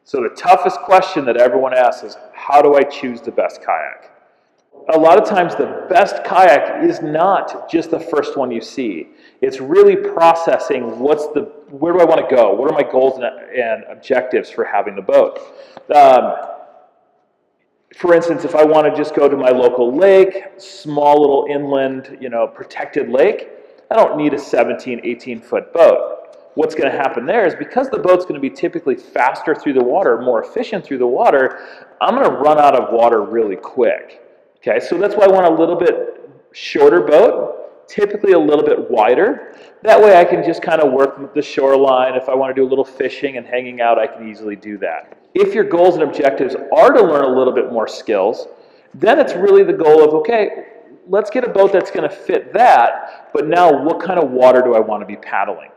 So the toughest question that everyone asks is, how do I choose the best kayak? A lot of times the best kayak is not just the first one you see. It's really processing where do I want to go? What are my goals and objectives for having the boat? For instance, if I want to just go to my local lake, small little inland, protected lake, I don't need a 17, 18-foot boat. What's going to happen there is because the boat's going to be typically faster through the water, more efficient through the water, I'm going to run out of water really quick. Okay, so that's why I want a little bit shorter boat, typically a little bit wider. That way I can just kind of work with the shoreline. If I want to do a little fishing and hanging out, I can easily do that. If your goals and objectives are to learn a little bit more skills, then it's really the goal of, okay, let's get a boat that's going to fit that, but now what kind of water do I want to be paddling?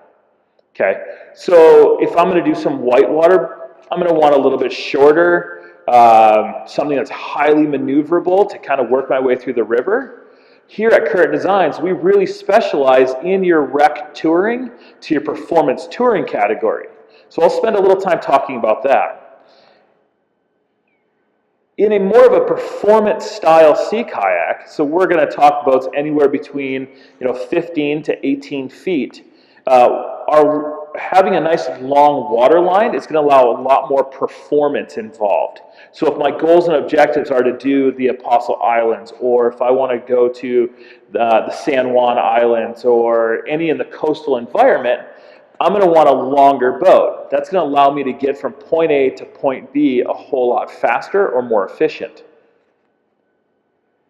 Okay, so if I'm going to do some whitewater, I'm going to want a little bit shorter, something that's highly maneuverable to kind of work my way through the river. Here at Current Designs, we really specialize in your rec touring to your performance touring category. So I'll spend a little time talking about that. In a more of a performance style sea kayak, so we're going to talk boats anywhere between 15 to 18 feet, having a nice long water line is going to allow a lot more performance involved. So if my goals and objectives are to do the Apostle Islands, or if I want to go to the San Juan Islands, or any in the coastal environment, I'm going to want a longer boat. That's going to allow me to get from point A to point B a whole lot faster or more efficient.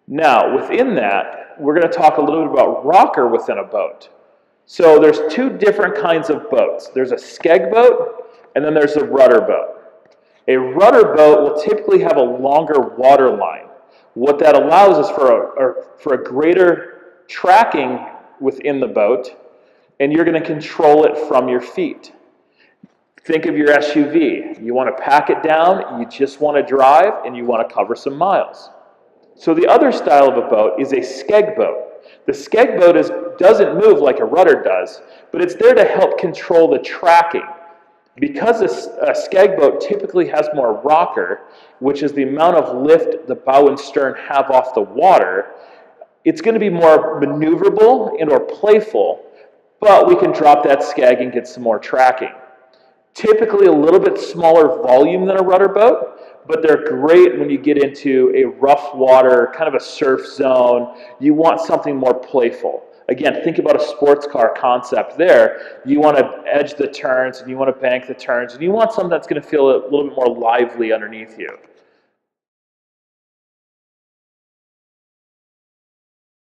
Now, within that, we're going to talk a little bit about rocker within a boat. So there's two different kinds of boats. There's a skeg boat, and then there's a rudder boat. A rudder boat will typically have a longer water line. What that allows is for a greater tracking within the boat, and you're going to control it from your feet. Think of your SUV. You want to pack it down, you just want to drive, and you want to cover some miles. So the other style of a boat is a skeg boat. The skeg boat doesn't move like a rudder does, but it's there to help control the tracking. Because a skeg boat typically has more rocker, which is the amount of lift the bow and stern have off the water, it's going to be more maneuverable and or playful, but we can drop that skeg and get some more tracking. Typically a little bit smaller volume than a rudder boat, but they're great when you get into a rough water, kind of a surf zone. You want something more playful. Again, think about a sports car concept there. You want to edge the turns, and you want to bank the turns, and you want something that's going to feel a little bit more lively underneath you.